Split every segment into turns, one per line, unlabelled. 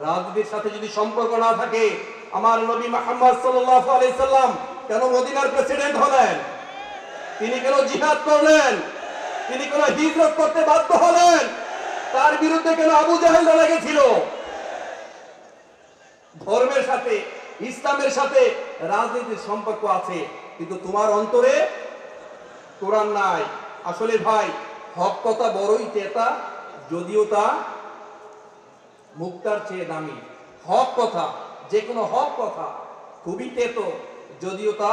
রাজনীতির সাথে যদি সম্পর্ক না থাকে, আমার নবী মুহাম্মদ সাল্লাল্লাহু আলাইহি সাল্লাম কেন মদিনার প্রেসিডেন্ট হলেন? তিনি কেন জিহাদ করলেন? তিনি কেন হিজরত করতে বাধ্য হলেন? তার বিরুদ্ধে কেন আবু জাহেল লেগেছিল? ধর্মের সাথে, ইসলামের সাথে রাজনীতির সম্পর্ক আছে, কিন্তু তোমার অন্তরে কোরআন নাই। আসলে ভাই, হক কথা বড়ই তেতা, যদিও তা মুক্তার চেয়ে দামি। হক কথা, যে কোনো হক কথা খুবই তেতো, যদিও তা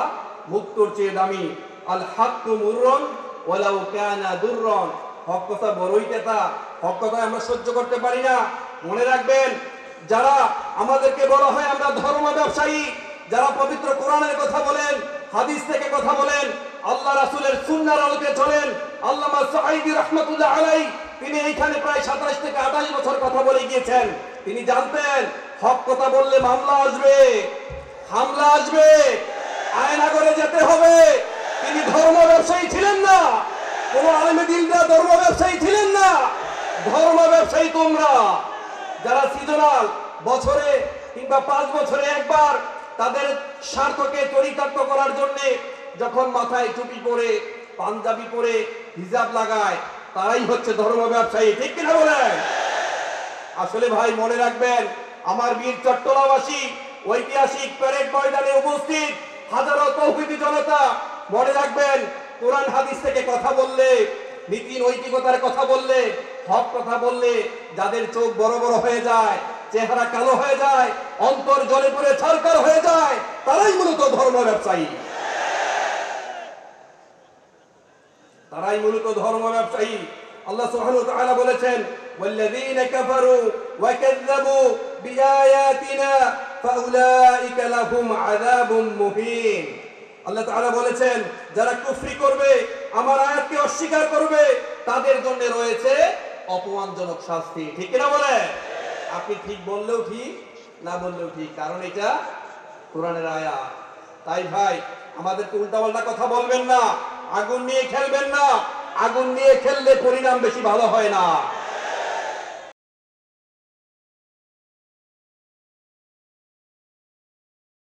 মুক্তর চেয়ে দামি। আল হাক্কু মুররুন ওয়ালাউ কানা দুররুন। হক কথা বড়ই তেতা, হক কথা আমরা সহ্য করতে পারি না। মনে রাখবেন, যারা আমাদেরকে বলা হয় আমরা ধর্ম ব্যবসায়ী, যারা পবিত্র কোরআনের কথা বলেন, হাদিস থেকে কথা বলেন, আল্লাহ রাসূলের সুন্নাহর আলোকে চলেন। আল্লামা সাঈদী রাহমাতুল্লাহ আলাইহি তিনি এইখানে প্রায় 27 থেকে 28 বছর কথা বলে গিয়েছেন। তিনি জানতেন হক কথা বললে মামলা আসবে, হামলা আসবে, আয়নাগরে যেতে হবে। তিনি ধর্ম ব্যবসায়ী ছিলেন না, কোন আলেমে দিনদার ধর্ম ব্যবসায়ী ছিলেন না। ধর্ম ব্যবসায়ী তোমরা, যারা সিজনাল বছরে কিংবা 5 বছরে একবার তাদের স্বার্থকে চরিতার্থ করার জন্য যখন মাথায় টুপি পরে, পাঞ্জাবি পরে, হিজাব লাগায়, তারাই হচ্ছে ধর্ম ব্যবসায়ী। ঠিক কিনা বলেন? আসলে ভাই মনে রাখবেন, আমার বীর চট্টলাবাসী ঐতিহাসিক প্যারেড ময়দানে উপস্থিত হাজারো তৌহিদি জনতা, মনে রাখবেন, কোরআন হাদিস থেকে কথা বললে, নীতি নৈতিকতার কথা বললে, হক কথা বললে, যাদের চোখ বড় বড় হয়ে যায়, চেহারা কালো হয়ে যায়, অন্তর জ্বলে পুড়ে ছারখার হয়ে যায়, তারাই মূলত ধর্ম ব্যবসায়ী। তারাই মূলত ধর্ম ব্যবসায়ী। আল্লাহ সুবহানাহু ওয়া তাআলা বলেছেন, ওয়াল্লাযীনা কাফারু ওয়া কাযযাবু বিআয়াতিনা ফাউলাইকা লাহুম আযাবুম মুহিন। আল্লাহ তাআলা বলেছেন, যারা কুফরি করবে, আমার আয়াতকে অস্বীকার করবে, তাদের জন্য রয়েছে অপমানজনক শাস্তি। ঠিক কিনা বলে? আপনি ঠিক বললেও ঠিক, না বললেও ঠিক, কারণ এটা কোরআনের আয়াত। তাই ভাই, আমাদেরকে উল্টাপাল্টা কথা বলবেন না, আগুন নিয়ে খেলবেন না। আগুন নিয়ে খেললে পরিণাম বেশি ভালো হয় না।